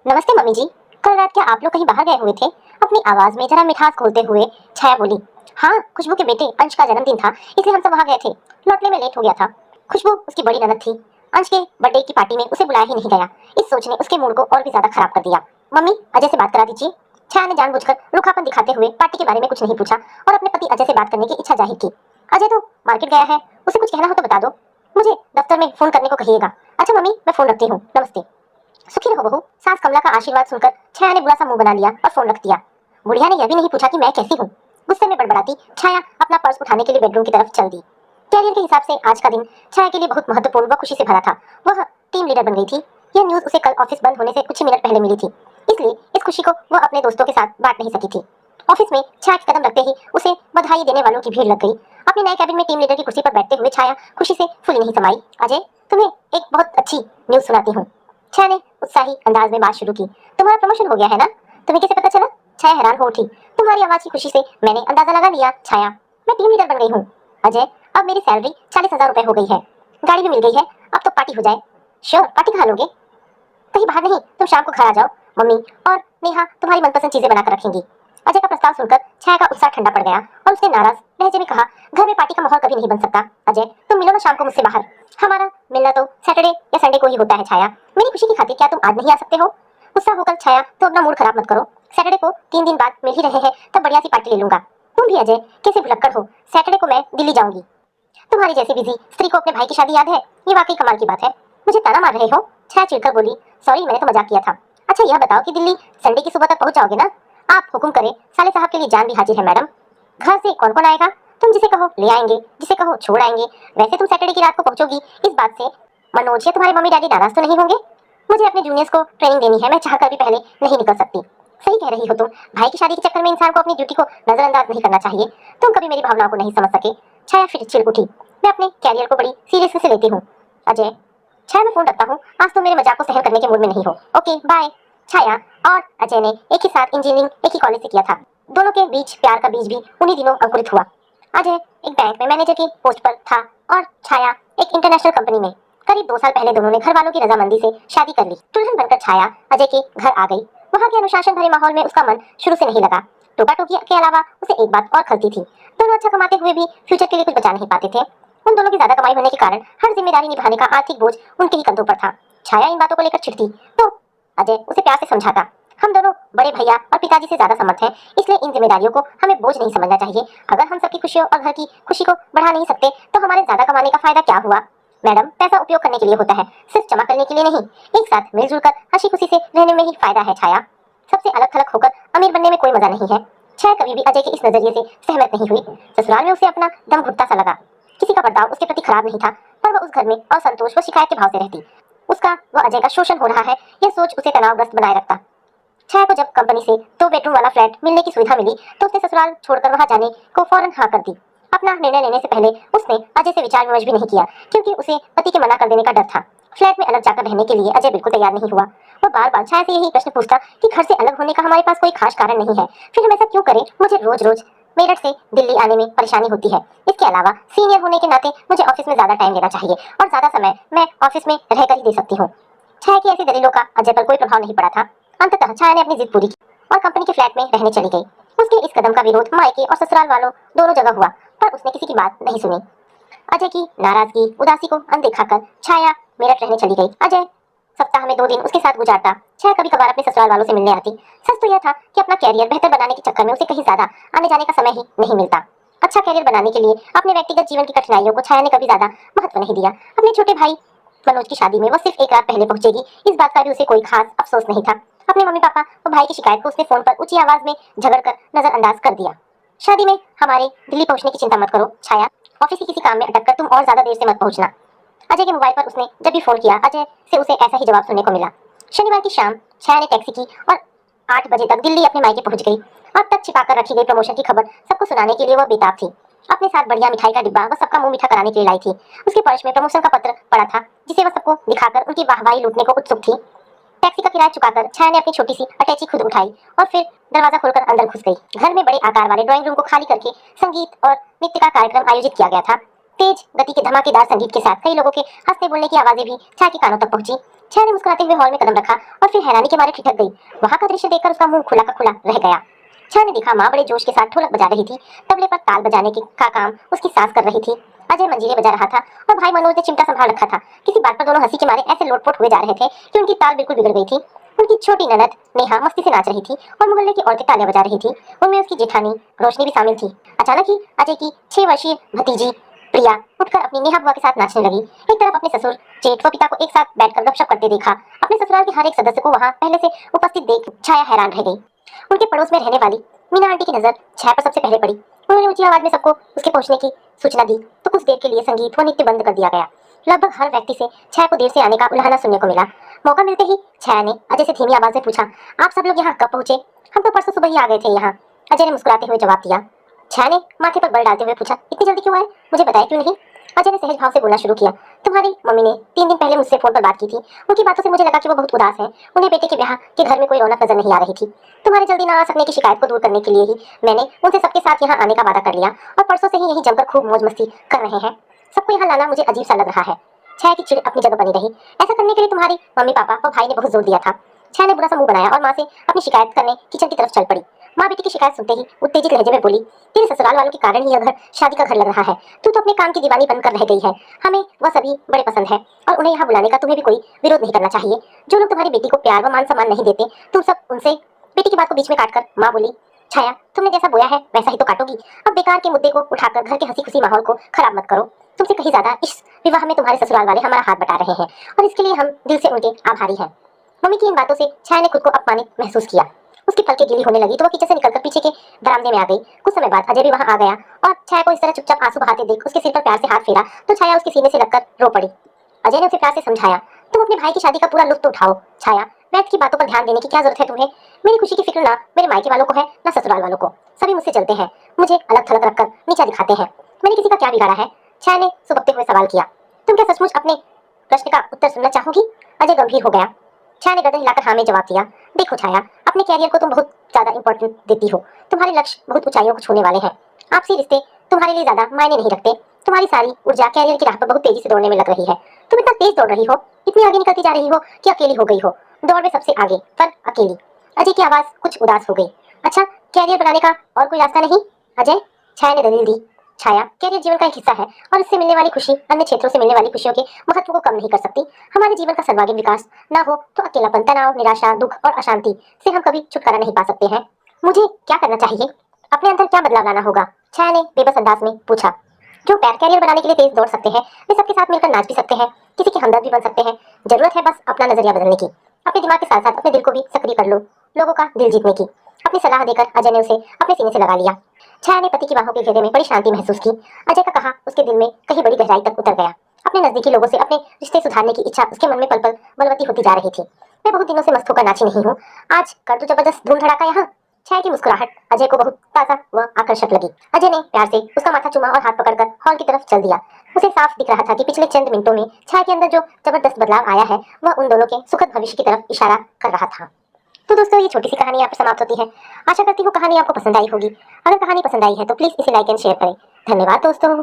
नमस्ते मम्मी जी। कल रात क्या आप लोग कहीं बाहर गए हुए थे? अपनी आवाज में जरा मिठास घोलते हुए छाया बोली। हाँ, खुशबू के बेटे अंश का जन्मदिन था, इसलिए हम सब वहाँ गए थे। लौटने में लेट हो गया था। खुशबू उसकी बड़ी ननद थी। अंश के बर्थडे की पार्टी में उसे बुलाया ही नहीं गया। इस सोच ने उसके मूड को और भी ज्यादा खराब कर दिया। मम्मी, अजय से बात करा दीजिए। छाया ने जानबूझकर रूखापन दिखाते हुए पार्टी के बारे में कुछ नहीं पूछा और अपने पति अजय से बात करने की इच्छा जाहिर की। अजय तो मार्केट गया है, उसे कुछ कहना हो तो बता दो। मुझे दफ्तर में फोन करने को कहिएगा। अच्छा मम्मी, मैं फोन रखती हूँ, नमस्ते। सुखी रहो बहू। सास कमला का आशीर्वाद सुनकर छाया ने बुरा सा मुंह बना लिया और फोन रख दिया। बुढ़िया ने यह भी नहीं पूछा कि मैं कैसी हूँ। गुस्से में बड़बड़ाती छाया अपना पर्स उठाने के लिए बेडरूम की तरफ चल दी। कैरियर के हिसाब से आज का दिन छाया के लिए बहुत महत्वपूर्ण व खुशी से भरा था। वह टीम लीडर बन गई थी। यह न्यूज उसे कल ऑफिस बंद होने से कुछ ही मिनट पहले मिली थी, इसलिए इस खुशी को वह अपने दोस्तों के साथ बांट नहीं सकी थी। ऑफिस में छाया के कदम रखते ही उसे बधाई देने वालों की भीड़ लग गई। अपने नए कैबिन में टीम लीडर की कुर्सी पर बैठते हुए छाया खुशी से फूली नहीं समाई। अजय, तुम्हें एक बहुत अच्छी न्यूज सुनाती हूँ। छाया ने उत्साही अंदाज में बात शुरू की। तुम्हारा प्रमोशन हो गया है ना? तुम्हें कैसे पता चला? छाया हैरान हो उठी। तुम्हारी आवाज की खुशी से मैंने अंदाजा लगा लिया। छाया, मैं टीम लीडर बन गई हूँ। अजय, अब मेरी सैलरी 40,000 रुपए हो गई है। गाड़ी भी मिल गई है। अब तो पार्टी हो जाए। श्योर, पार्टी कहाँ लोगे? कहीं बाहर नहीं, तुम शाम को घर आ जाओ। मम्मी और नेहा तुम्हारी मनपसंद चीजें बनाकर रखेंगी। अजय का प्रस्ताव सुनकर छाया का उत्साह ठंडा पड़ गया और उसने नाराज लहजे में कहा, घर में पार्टी का माहौल कभी नहीं बन सकता। अजय, तुम मिलो ना शाम को मुझसे बाहर। हमारा मिलना तो सैटरडे या संडे को ही होता है। छाया, मेरी खुशी की खातिर क्या तुम आज नहीं आ सकते हो? गुस्सा होकर छाया, तो अपना मूड खराब मत करो। सैटरडे को 3 दिन बाद मिल ही रहे हैं, तब बढ़िया सी पार्टी ले लूंगा। तुम भी अजय, कैसे भुलक्कड़ हो। सैटरडे को मैं दिल्ली जाऊंगी। तुम्हारी जैसी बिजी स्त्री को अपने भाई की शादी याद है? ये वाकई कमाल की बात है। मुझे ताना मार रहे हो? छाया चिढ़कर बोली। सॉरी, मैंने तो मजाक किया था। अच्छा यह बताओ कि दिल्ली संडे की सुबह तक पहुंच जाओगे ना? आप हुक्म करें, साले साहब के लिए जान भी हाजिर है मैडम। घर से कौन कौन आएगा? तुम जिसे कहो ले आएंगे, जिसे कहो छोड़ आएंगे। वैसे तुम सैटरडे की रात को पहुंचोगी, इस बात से मनोज या तुम्हारे मम्मी डैडी नाराज तो नहीं होंगे? मुझे अपने जूनियर्स को ट्रेनिंग देनी है, मैं चाहकर भी पहले नहीं निकल सकती। सही कह रही हो तुम। भाई की शादी के चक्कर में इंसान को अपनी ड्यूटी को नजरअंदाज नहीं करना चाहिए। तुम कभी मेरी भावनाओं को नहीं समझ सके। छाया फिर चिढ़ उठी। मैं अपने कैरियर को बड़ी सीरियसली से लेती हूँ। अजय, छाया मैं फोन रखता हूँ, आज तुम मेरे मजाक को सहन करने के मूड में नहीं हो। Okay bye. छाया और अजय ने एक ही साथ इंजीनियरिंग एक ही कॉलेज से किया था। दोनों के बीच प्यार का बीज भी उन्हीं दिनों अंकुरित हुआ। अजय एक बैंक में मैनेजर की पोस्ट पर था और छाया एक इंटरनेशनल कंपनी में। करीब 2 साल पहले दोनों ने घर वालों की रजामंदी से शादी कर ली। दुल्हन बनकर छाया अजय के घर आ गई। वहाँ के अनुशासन भरे माहौल में उसका मन शुरू से नहीं लगा। टोका टोकी के अलावा उसे एक बात और खलती थी। दोनों अच्छा कमाते हुए भी फ्यूचर के लिए कुछ बचा नहीं पाते थे। उन दोनों की ज्यादा कमाई होने के कारण हर जिम्मेदारी निभाने का आर्थिक बोझ उनके ही कंधों पर था। छाया इन बातों को लेकर चिढ़ती तो अजय उसे प्यार से समझाता। हम दोनों बड़े भैया और पिताजी से ज्यादा समर्थ हैं, इसलिए इन जिम्मेदारियों को हमें बोझ नहीं समझना चाहिए। अगर हम सबकी खुशियों और घर की खुशी को बढ़ा नहीं सकते तो हमारे ज्यादा कमाने का फायदा क्या हुआ? मैडम, पैसा उपयोग करने के लिए होता है, सिर्फ जमा करने के लिए नहीं। एक साथ मिलजुल कर हंसी खुशी से रहने में ही फायदा है। छाया, सबसे अलग थलग होकर अमीर बनने में कोई मजा नहीं है। छाया कभी भी अजय के इस नजरिए से सहमत नहीं हुई। ससुराल में उसे अपना दम घुटता सा लगा। किसी का बर्ताव उसके प्रति खराब नहीं था, पर वह उस घर में असंतोष व शिकायत के भाव से रहती। उसका व अजय का शोषण हो रहा है, यह सोच उसे तनावग्रस्त बनाए रखता। छाया को जब कंपनी से 2 बेडरूम वाला फ्लैट मिलने की सुविधा मिली तो उसने ससुराल छोड़कर वहां जाने को फौरन हाँ कर दी। अपना निर्णय लेने से पहले उसने अजय से विचार विमर्श भी नहीं किया, क्योंकि उसे पति के मना कर देने का डर था। फ्लैट में अलग जाकर रहने के लिए अजय बिल्कुल तैयार नहीं हुआ। वह बार बार छाया से यही प्रश्न पूछता कि घर से अलग होने का हमारे पास कोई खास कारण नहीं है, फिर हम ऐसा क्यों करें? मुझे रोज रोज मेरठ से दिल्ली आने में परेशानी होती है। इसके अलावा सीनियर होने के नाते मुझे ऑफिस में ज्यादा टाइम देना चाहिए और ज्यादा समय मैं ऑफिस में रहकर ही दे सकती हूँ। छाया की ऐसी दलीलों का अजय पर कोई प्रभाव नहीं पड़ा था। अंततः छाया ने अपनी जिद पूरी की और कंपनी के फ्लैट में रहने चली गई। उसके इस कदम का विरोध मायके और ससुराल वालों दोनों जगह हुआ, पर उसने किसी की बात नहीं सुनी। अजय की नाराजगी उदासी को अनदेखा कर छाया मेरठ रहने चली गई। अजय सप्ताह में 2 दिन उसके साथ गुजारता। छाया कभी कभार अपने ससुराल वालों से मिलने आती। सच तो यह था कि अपना कैरियर बेहतर बनाने के चक्कर में उसे कहीं ज्यादा आने जाने का समय ही नहीं मिलता। अच्छा कैरियर बनाने के लिए अपने व्यक्तिगत जीवन की कठिनाइयों को छाया ने कभी ज्यादा महत्व नहीं दिया। अपने छोटे भाई मनोज की शादी में वह सिर्फ एक रात पहले पहुंचेगी, इस बात का भी उसे कोई खास अफसोस नहीं था। अपने मम्मी पापा और भाई की शिकायत को उसने फोन पर ऊंची आवाज में झगड़कर नजरअंदाज कर दिया। शादी में हमारे दिल्ली पहुंचने की चिंता मत करो छाया, ऑफिस के किसी काम में अटक कर तुम और ज्यादा देर से मत पहुंचना। अजय के मोबाइल पर उसने जब भी फोन किया अजय से उसे ऐसा ही जवाब सुनने को मिला। शनिवार की शाम छाया ने टैक्सी की और 8 बजे तक दिल्ली अपने मायके पहुंच गई। अब तक छिपाकर रखी गई प्रमोशन की खबर सबको सुनाने के लिए वह बेताब थी। अपने साथ बढ़िया मिठाई का डिब्बा वह सबका मुंह मीठा कराने के लिए लाई थी। उसके पर्स में प्रमोशन का पत्र पड़ा था, जिसे वह सबको दिखाकर उनकी वाहवाही लूटने को उत्सुक थी। टैक्सी का किराया चुकाकर छाया ने अपनी छोटी सी अटैची खुद उठाई और फिर दरवाजा खोलकर अंदर घुस गई। घर में बड़े आकार वाले ड्राइंग रूम को खाली करके संगीत और नृत्य का कार्यक्रम आयोजित किया गया था। तेज गति के धमाकेदार संगीत के साथ कई लोगों के हंसने बोलने की आवाजें भी छाया के कानों तक पहुंची। छाया ने मुस्कुराते हुए हॉल में कदम रखा और फिर हैरानी के मारे ठिठक गई। वहां का दृश्य देखकर उसका मुंह खुला का खुला रह गया। छाया ने देखा माँ बड़े जोश के साथ ढोलक बजा रही थी। तबले पर ताल बजाने का काम उसकी सास कर रही थी। अजय मंजीरे बजा रहा था और भाई मनोज ने चिमटा संभाल रखा था। किसी बात पर दोनों हंसी के मारे ऐसे लोटपोट हुए जा रहे थे कि उनकी ताल बिल्कुल बिगड़ गई थी। उनकी छोटी ननद नेहा मस्ती से नाच रही थी और मोहल्ले की औरतें तालियां बजा रही थी। उनमें उसकी जेठानी रोशनी भी शामिल थी। अचानक ही अजय की 6 वर्षीय भतीजी प्रिया उठकर अपनी नेहा बुआ के साथ नाचने लगी। एक तरफ अपने ससुर जेठ व पिता को एक साथ बैठकर गपशप करते देखा। अपने ससुराल के हर एक सदस्य को वहां पहले से उपस्थित देख छाया हैरान रह गई। उनके पड़ोस में रहने वाली मीना आंटी की नजर छाया पर सबसे पहले पड़ी। उन्होंने ऊंची आवाज में सबको उसके पहुंचने की सूचना दी तो कुछ देर के लिए संगीत व नृत्य बंद कर दिया गया। लगभग हर व्यक्ति से छाया को देर से आने का उल्हाना सुनने को मिला। मौका मिलते ही छाया ने अजय से धीमी आवाज में पूछा, आप सब लोग यहाँ कब पहुंचे? हम तो परसों सुबह ही आ गए थे यहाँ। अजय ने मुस्कुराते हुए जवाब दिया। छाया ने माथे पर बल डालते हुए पूछा, इतनी जल्दी क्यों आए? मुझे बताया क्यों नहीं? अजय ने सहज भाव से बोलना शुरू किया, तुम्हारी मम्मी ने 3 दिन पहले मुझसे फोन पर बात की थी। उनकी बातों से मुझे लगा कि वो बहुत उदास है। उन्हें बेटे के ब्याह के घर में कोई रौनक नजर नहीं आ रही थी। तुम्हारे जल्दी ना आ सकने की शिकायत को दूर करने के लिए ही मैंने उनसे सबके साथ यहाँ आने का वादा कर लिया और परसों से ही यही जमकर खूब मौज मस्ती कर रहे हैं। सबको यहाँ लाना मुझे अजीब सा लग रहा है। छाया की चिड़ अपनी जगह बनी रही। ऐसा करने के लिए तुम्हारी मम्मी पापा और भाई ने बहुत जोर दिया था। छाया ने बुरा सा मुंह बनाया और माँ से अपनी शिकायत करने किचन की तरफ चल पड़ी। माँ बेटी की शिकायत सुनते ही उत्तेजित लहजे में बोली, तेरे ससुराल वालों के कारण ही यह घर शादी का घर लग रहा है। तू तो अपने काम की दीवानी बनकर रह गई है। हमें वह सभी बड़े पसंद है और उन्हें यहाँ बुलाने का तुम्हें भी कोई विरोध नहीं करना चाहिए। जो लोग तुम्हारी बेटी को प्यार व मान सम्मान नहीं देते तुम सब उनसे। बेटी की बात को बीच में काटकर माँ बोली, छाया तुमने जैसा बोया है वैसा ही तो काटोगी। अब बेकार के मुद्दे को उठाकर घर के हंसी खुशी माहौल को खराब मत करो। तुमसे कहीं ज्यादा इस विवाह में तुम्हारे ससुराल वाले हमारा हाथ बटा रहे हैं और इसके लिए हम दिल से उनके आभारी हैं। मम्मी की इन बातों से छाया ने खुद को अपमानित महसूस किया। उसकी पलकें गीली होने लगी तो वह किचन से निकलकर पीछे के बरामदे में आ गई। कुछ समय बाद अजय भी वहां आ गया और छाया को इस तरह चुपचाप आंसू बहाते देख उसके सिर पर प्यार से हाथ फेरा तो छाया उसके सीने से लगकर रो पड़ी। अजय ने उसे प्यार से समझाया, तुम अपने भाई की शादी का पूरा लुत्फ उठाओ। छाया, व्यर्थ की बातों पर ध्यान देने की क्या जरूरत है तुम्हें? मेरी खुशी की फिक्र ना मेरे मायके वालों को है ना ससुराल वालों को। सभी मुझसे चलते हैं, मुझे अलग थलग रखकर नीचा दिखाते हैं। मैंने किसी का क्या बिगाड़ा है? छाया ने सुबकते हुए सवाल किया। तुम क्या सचमुच अपने प्रश्न का उत्तर सुनना चाहोगी? अजय गंभीर हो गया। छाया ने गर्दन हिलाकर हाँ में जवाब दिया। देखो छाया, अपने कैरियर को तुम बहुत ज्यादा इंपॉर्टेंट देती हो। तुम्हारे लक्ष्य बहुत ऊंचाइयों को छूने वाले हैं। आपसी रिश्ते तुम्हारे लिए ज्यादा मायने नहीं रखते। तुम्हारी सारी ऊर्जा कैरियर की राह पर बहुत तेजी से दौड़ने में लग रही है। तुम इतना तेज दौड़ रही हो, इतनी आगे निकलती जा रही हो कि अकेली हो गई हो। दौड़ में सबसे आगे पर अकेली। अजय की आवाज कुछ उदास हो गई। अच्छा, कैरियर बनाने का और कोई रास्ता नहीं अजय? छाया ने दलील दी। छाया, कैरियर जीवन का एक हिस्सा है और इससे मिलने वाली खुशी अन्य क्षेत्रों से मिलने वाली खुशियों के महत्व को कम नहीं कर सकती। हमारे जीवन का सर्वांगीण विकास ना हो तो अकेलापन, तनाव, निराशा, दुख और अशांति से हम कभी छुटकारा नहीं पा सकते हैं। मुझे क्या करना चाहिए? अपने अंदर क्या बदलाव लाना होगा? छाया ने बेबस अंदाज में पूछा। जो कैरियर बनाने के लिए तेज दौड़ सकते हैं वे सबके साथ मिलकर नाच भी सकते हैं, किसी के हमदर्द भी बन सकते हैं। जरूरत है बस अपना नजरिया बदलने की। अपने दिमाग के साथ साथ अपने दिल को भी सक्रिय कर लो, लोगों का दिल जीतने की। अपनी सलाह देकर अजय ने उसे अपने सीने से लगा लिया। छाया ने पति की बाहों के घेरे में बड़ी शांति महसूस की। अजय का कहा उसके दिल में कहीं बड़ी गहराई तक उतर गया। अपने नजदीकी लोगों से अपने रिश्ते सुधारने की इच्छा उसके मन में पल पल बलवती होती जा रही थी। मैं बहुत दिनों से मस्त होकर नाची नहीं हूँ, आज कर दो जबरदस्त धूम धड़ाका यहाँ। छाया की मुस्कुराहट अजय को बहुत ताजा व आकर्षक लगी। अजय ने प्यार से उसका माथा चूमा और हाथ पकड़कर हॉल की तरफ चल दिया। उसे साफ दिख रहा था कि पिछले चंद मिनटों में छाया के अंदर जो जबरदस्त बदलाव आया है वह उन दोनों के सुखद भविष्य की तरफ इशारा कर रहा था। तो दोस्तों, ये छोटी सी कहानी यहाँ पर समाप्त होती है। आशा करती हूँ कहानी आपको पसंद आई होगी। अगर कहानी पसंद आई है तो प्लीज इसे लाइक एंड शेयर करें। धन्यवाद दोस्तों।